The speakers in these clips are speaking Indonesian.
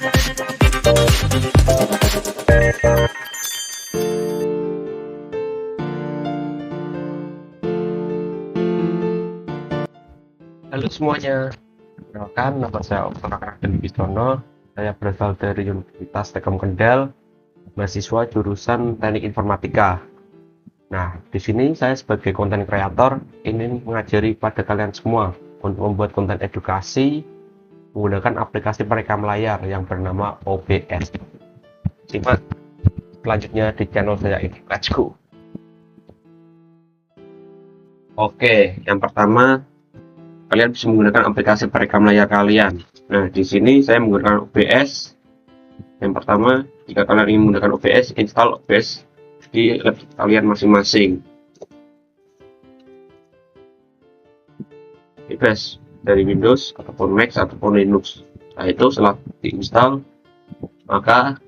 Halo semuanya, perkenalkan nama saya Oktor Raden Wibisono. Saya berasal dari Universitas Tekom Kendal, mahasiswa jurusan Teknik Informatika. Nah, di sini saya sebagai konten kreator ingin mengajari pada kalian semua untuk membuat konten edukasi menggunakan aplikasi perekam layar yang bernama OBS. Simak selanjutnya di channel saya ini. Let's go. Oke, yang pertama kalian bisa menggunakan aplikasi perekam layar kalian. Nah, di sini saya menggunakan OBS. Yang pertama, jika kalian ingin menggunakan OBS, install OBS di laptop kalian masing-masing. OBS dari Windows ataupun Mac ataupun Linux. Nah, itu setelah diinstal, maka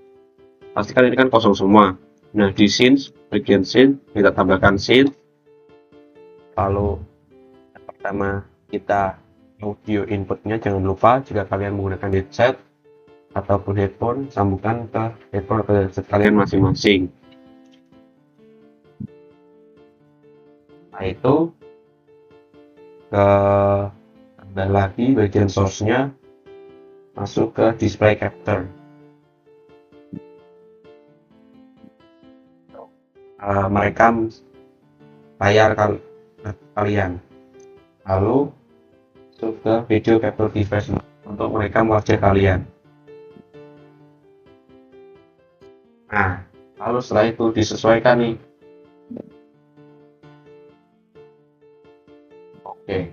pastikan ini kan kosong semua. Nah, di scenes, bagian scene, kita tambahkan scene. Lalu yang pertama kita audio inputnya, jangan lupa jika kalian menggunakan headset ataupun headphone, sambungkan ke headphone atau headset kalian masing-masing. Nah, itu tambah lagi bagian source-nya, masuk ke display capture. Merekam layar kalian. Lalu masuk ke video capture device untuk merekam wajah kalian. Nah, lalu setelah itu disesuaikan nih. Oke,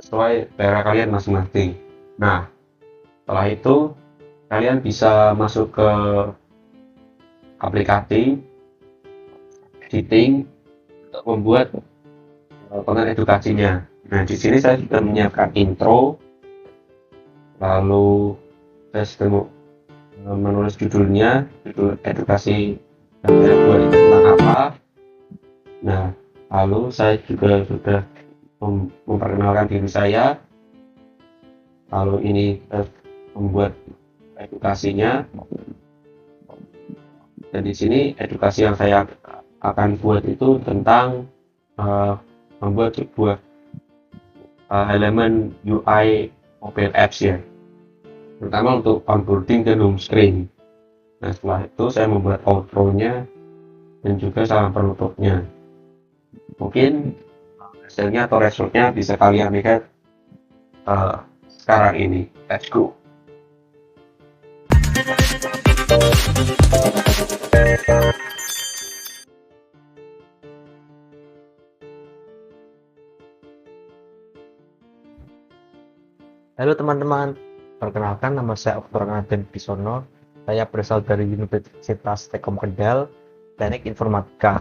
sesuai selera kalian masing-masing. Nah, setelah itu kalian bisa masuk ke aplikasi editing untuk membuat konten edukasinya. Nah, di sini saya sudah menyiapkan intro, lalu saya sudah menulis judul edukasi yang saya buat itu tentang apa. Nah, lalu saya juga sudah memperkenalkan diri saya. Lalu ini membuat edukasinya. Dan di sini edukasi yang saya akan buat itu tentang membuat sebuah elemen UI mobile apps ya, terutama untuk onboarding dan home screen. Nah, setelah itu saya membuat outro-nya dan juga salam penutupnya. Mungkin hasilnya atau resultnya bisa kalian lihat sekarang ini. Let's go. Halo teman-teman, perkenalkan nama saya Oktor Raden Wibisono. Saya berasal dari Universitas Tekom Kendal, Teknik Informatika.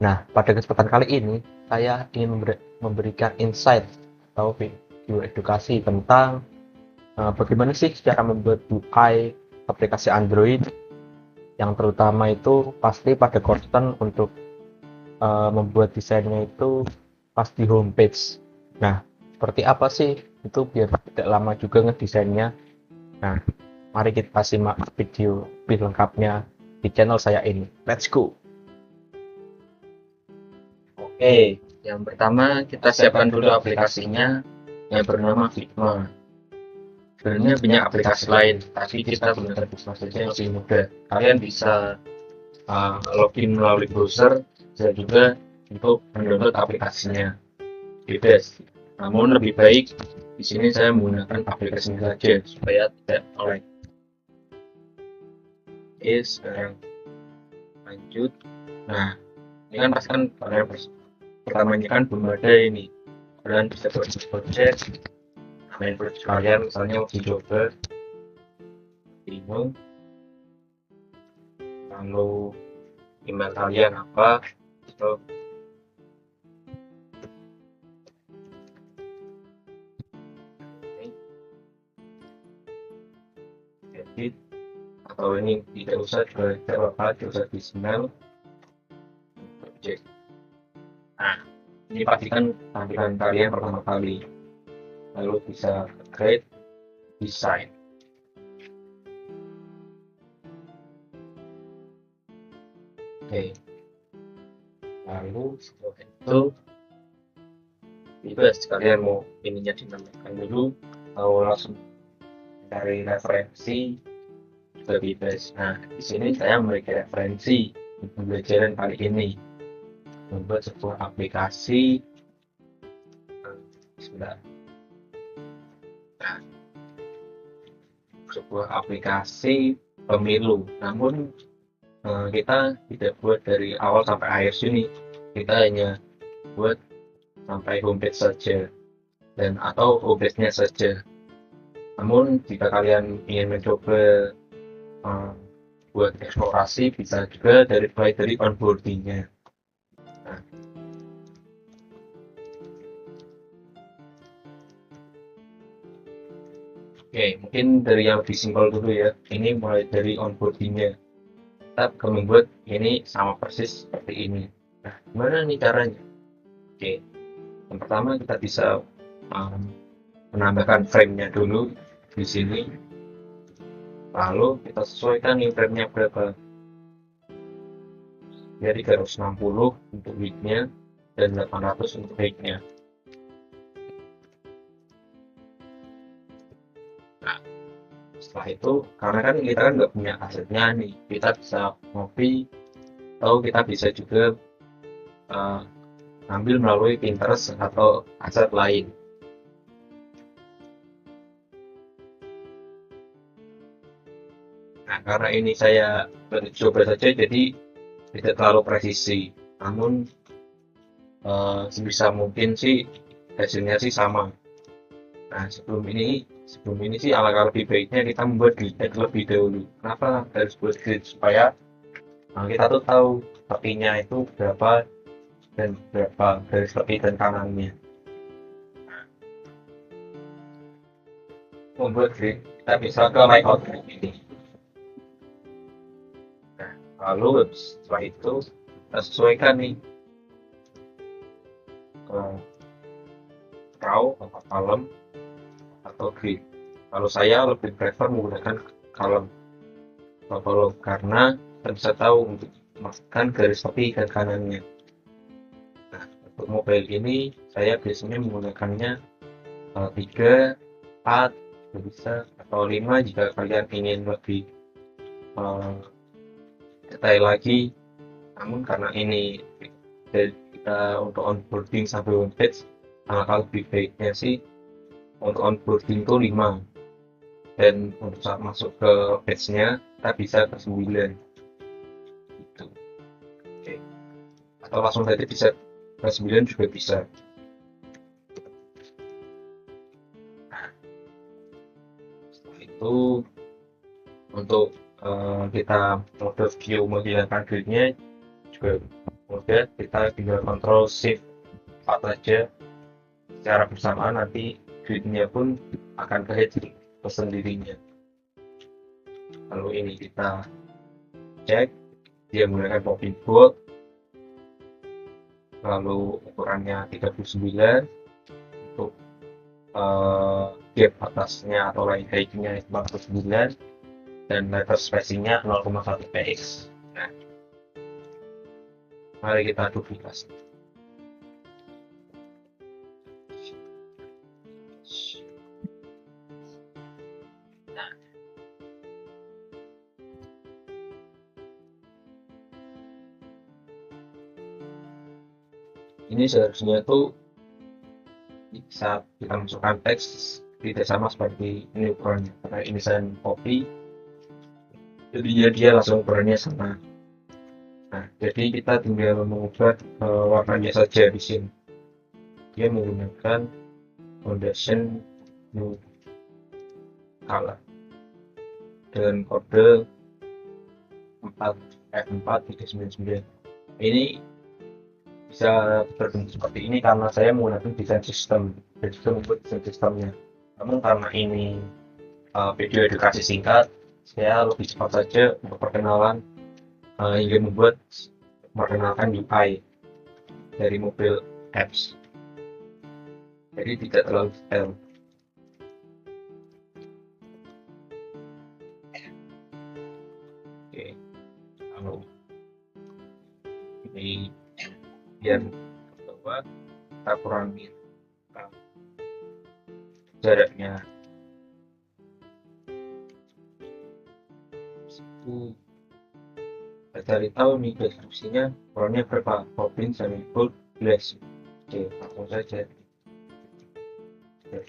Nah, pada kesempatan kali ini saya ingin memberikan insight atau video edukasi tentang bagaimana sih cara membuat UI aplikasi Android, yang terutama itu pasti pada concern untuk membuat desainnya itu pas di homepage. Nah, seperti apa sih itu biar tidak lama juga ngedesainnya? Nah, mari kita simak video lebih lengkapnya di channel saya ini. Let's go. Oke, yang pertama kita siapkan dulu aplikasinya yang bernama Figma. Sebenarnya banyak aplikasi lain, tapi kita gunakan Figma saja yang lebih mudah. Kalian bisa login melalui browser, bisa juga untuk mendownload aplikasinya. Bebas. Namun lebih baik di sini saya menggunakan aplikasinya saja supaya tidak lag. Oke, sekarang lanjut. Nah, ini kan pasti kan pertamanya kan belum ada ini. Kalian bisa buat project, main project kalian, misalnya uji coba, bingung, lalu email kalian apa, so edit, atau ini tidak usah juga tidak apa-apa, tidak usah di email project. Nah, ini pastikan tampilan kalian pertama kali, lalu bisa create design. Oke, lalu setelah itu bebas kalian mau ininya dinamakan dulu, mau langsung cari referensi juga bebas. Nah, di sini saya memberikan referensi untuk pembelajaran kali ini, membuat sebuah aplikasi. Sebentar. Nah, sebuah aplikasi pemilu, namun kita tidak buat dari awal sampai akhir sini, kita hanya buat sampai homepage saja dan atau homepage-nya saja. Namun jika kalian ingin mencoba uh, buat eksplorasi, bisa juga mulai dari onboarding-nya. Nah, oke, mungkin dari yang lebih simpel dulu ya. Ini mulai dari onboarding-nya. Kita akan membuat ini sama persis seperti ini. Nah, gimana nih caranya? Oke, yang pertama kita bisa um, menambahkan frame-nya dulu di sini. Lalu kita sesuaikan nih frame-nya berapa. Ya 360 untuk width-nya dan 800 untuk height-nya. Nah, setelah itu, karena kan kita kan nggak punya asetnya nih, kita bisa copy atau kita bisa juga uh, ambil melalui Pinterest atau aset lain. Nah, karena ini saya coba saja, jadi tidak terlalu presisi. Namun sebisa mungkin sih hasilnya sih sama. Nah, sebelum ini sih alangkah lebih baiknya kita membuat grid lebih dahulu. Kenapa harus buat grid? Supaya kita tuh tahu tepinya itu berapa dan berapa garis tepi dan kanannya. Membuat grid, kita bisa ke layout grid ini. Nah, lalu setelah itu kita sesuaikan nih ke row atau column atau grid. Kalau saya lebih prefer menggunakan column atau column karena kita bisa tahu untuk memasukkan garis tepi dan kanannya. Nah, untuk mobile ini saya biasanya menggunakannya 3, 4 bisa atau 5 jika kalian ingin lebih uh, detail lagi. Namun karena ini kita untuk onboarding sampai homepage, alangkah lebih baiknya sih untuk onboarding itu 5 dan untuk saat masuk ke page-nya kita bisa ke 9 gitu. Oke. Atau langsung saja bisa ke 9 juga bisa. Setelah itu untuk kita mode view menghilangkan gridnya juga mudah, kita tinggal Ctrl Shift 4 saja secara bersamaan, nanti gridnya pun akan ke sendirinya. Lalu ini kita cek dia menggunakan popping bolt, lalu ukurannya 39 untuk gap atasnya atau line height-nya 49 dan letter spacing-nya 0,1 px. Nah, mari kita duplikasi. Nah, ini seharusnya tuh saat kita masukkan teks tidak sama seperti ini ukurannya, karena ini saya copy jadi dia langsung ukurannya sama. Nah, jadi kita tinggal mengubah warnanya saja di sini. Dia menggunakan foundation new color dengan kode 4 F4 399. Ini bisa berbentuk seperti ini karena saya menggunakan desain sistem dan juga membuat desain sistemnya. Namun karena ini video edukasi singkat, saya lebih cepat saja untuk perkenalan hingga memperkenalkan UI dari mobile apps. Jadi tidak terlalu detail. Oke, lalu Ini biar bahwa kita kurangi jaraknya itu. Kita cari tahu nih deskripsinya warnanya berapa, Robin sama Gold Glass. Oke, langsung saja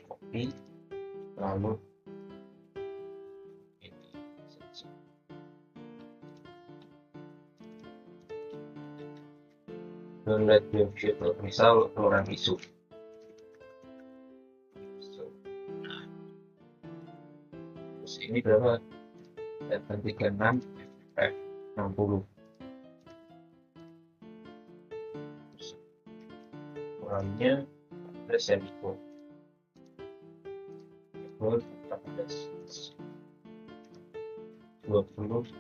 copy, lalu ini saja. Don't let your future, misal orang isu. Terus ini berapa? F36 F60. Kurangnya ada semicolon. Gold 14 20.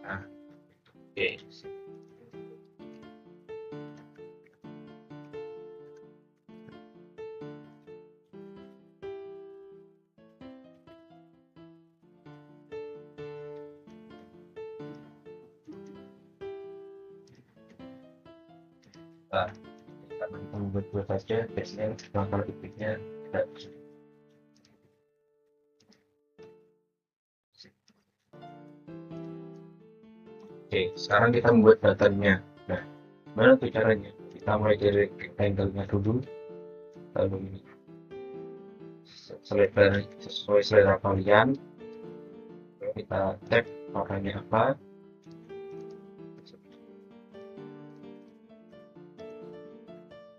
Nah, oke. Nah, karena kita membuat saja, biasanya langkah berikutnya tidak. Oke, sekarang kita membuat buttonnya. Nah, gimana tuh caranya? Kita mulai dari rectangle-nya dulu, lalu ini sesuai selera kalian. Lalu kita cek warnanya apa.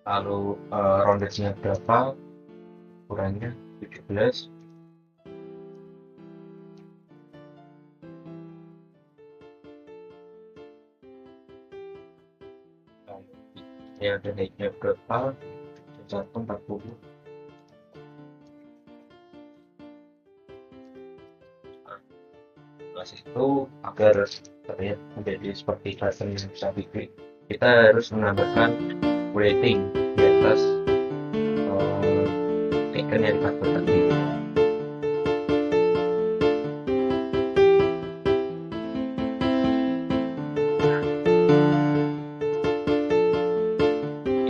Lalu roundednya berapa, ukurannya 17. Lalu ini ada naiknya berapa, jatuh 40. Nah, itu agar terlihat menjadi seperti button yang bisa diklik, kita harus menambahkan rating di atas icon yang diatur tadi.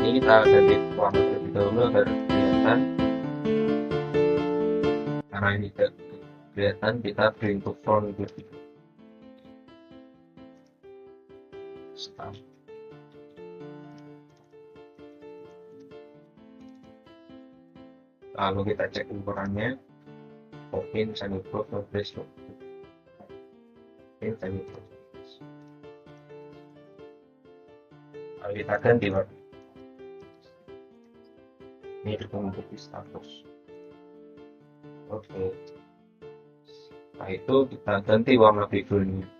Ini kita ganti warna terlebih dahulu agar kelihatan, karena ini tidak kelihatan kita bring to front lebih. Lalu kita cek ukurannya, open sambil close, open sambil close. Lalu kita ganti warna. Ini juga menjadi status. Oke. Setelah itu kita ganti warna backgroundnya.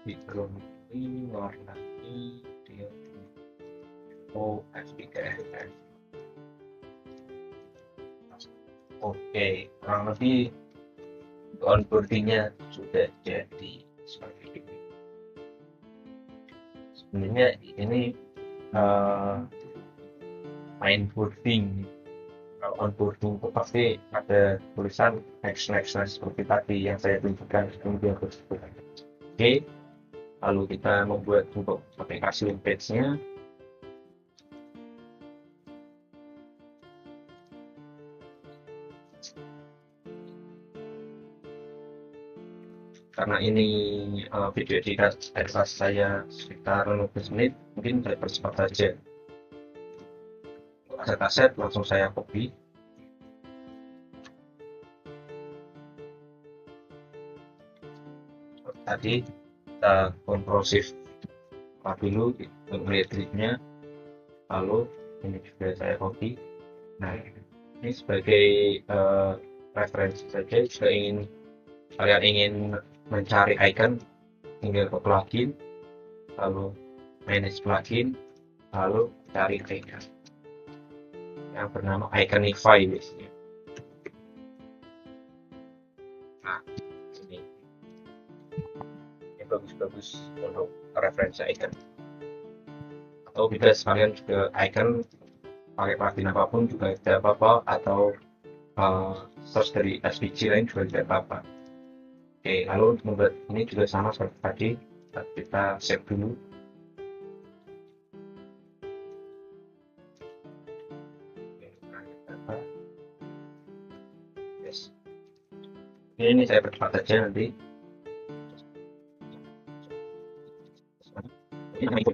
Background ini warnanya dia F3FF. Oke, kurang lebih onboardingnya sudah jadi seperti ini. Sebenarnya ini main boarding. Kalau onboarding itu pasti ada tulisan next seperti tadi yang saya tunjukkan kemudian tersebut. Oke, lalu kita membuat untuk aplikasi webpage-nya. Karena ini video editasi saya sekitar 15 menit, mungkin saya percepat saja. Untuk aset-aset langsung saya copy. Tadi kita Ctrl Shift dulu untuk melihat gridnya, lalu ini juga saya copy. Nah, ini sebagai referensi saja. Jika kalian ingin mencari icon, tinggal ke plugin, lalu manage plugin, lalu cari icon yang bernama Iconify biasanya. Nah, ini bagus-bagus untuk referensi icon. Atau bisa sekalian juga icon pakai plugin apapun juga tidak apa-apa, atau search dari SVG lain juga tidak apa-apa. Oke, lalu untuk membuat ini juga sama seperti tadi, kita save dulu. Yes. Ini saya percepat saja nanti. Ini menu.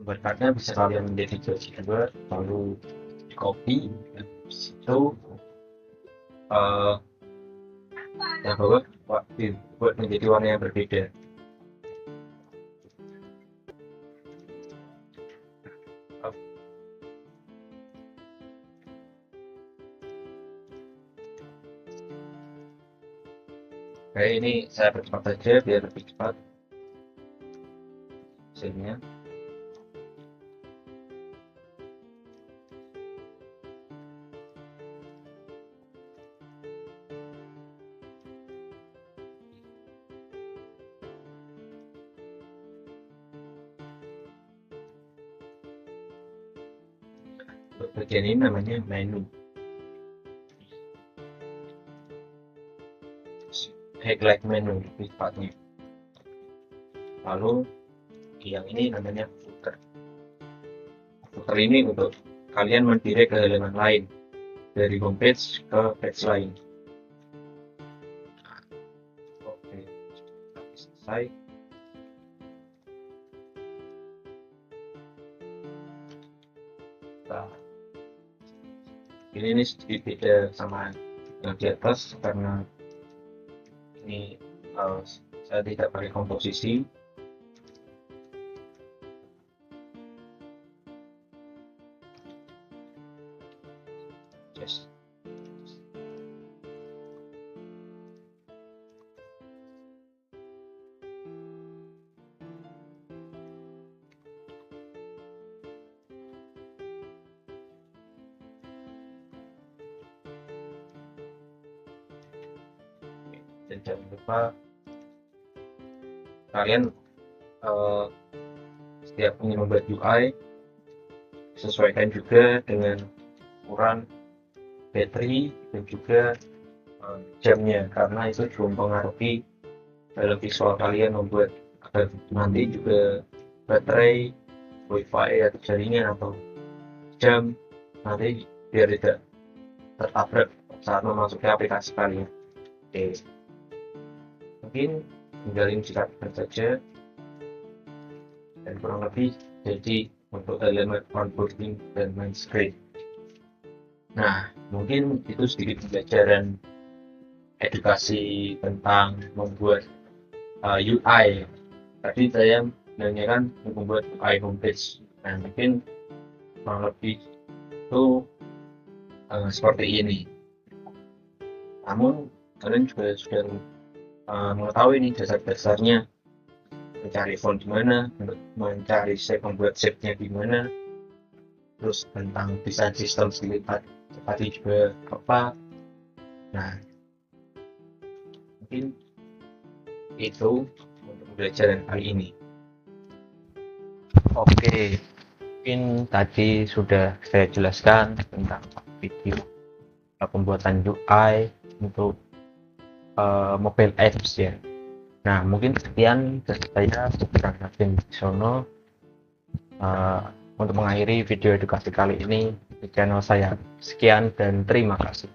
Berkatnya bisa kalian menjadi gaji dua, lalu di copy, habis itu yang bawah buat menjadi warna yang berbeda. Oke, ini saya percepat saja biar lebih cepat hasilnya. Bagian ini namanya menu. Highlight menu lebih tepatnya. Lalu yang ini namanya footer. Footer ini untuk kalian mendirect ke halaman lain dari homepage ke page lain. Oke, selesai. Nah, ini sedikit beda sama yang di atas karena ini saya tidak pakai komposisi. Yes. Dan jangan lupa kalian setiap ingin membuat UI sesuaikan juga dengan ukuran baterai dan juga jamnya, karena itu juga mempengaruhi dalam visual kalian membuat agar nanti juga baterai, wifi atau jaringan atau jam nanti biar tidak tertabrak saat memasuki aplikasi kalian. Oke, mungkin tinggalin silakan saja, dan kurang lebih jadi untuk elemen onboarding dan main screen. Nah, mungkin itu sedikit pembelajaran edukasi tentang membuat UI. Tadi saya menanyakan membuat UI homepage. Nah, mungkin kurang lebih itu seperti ini. Namun kalian juga sudah mengetahui nih dasar-dasarnya, mencari font di mana, mencari shape, membuat shape-nya di mana, terus tentang desain sistem selipat tadi juga apa. Nah, mungkin itu untuk pembelajaran kali ini. Oke, mungkin tadi sudah saya jelaskan tentang video pembuatan UI untuk mobile apps ya. Nah, mungkin sekian dari saya Raden Wibisono untuk mengakhiri video edukasi kali ini di channel saya. Sekian dan terima kasih.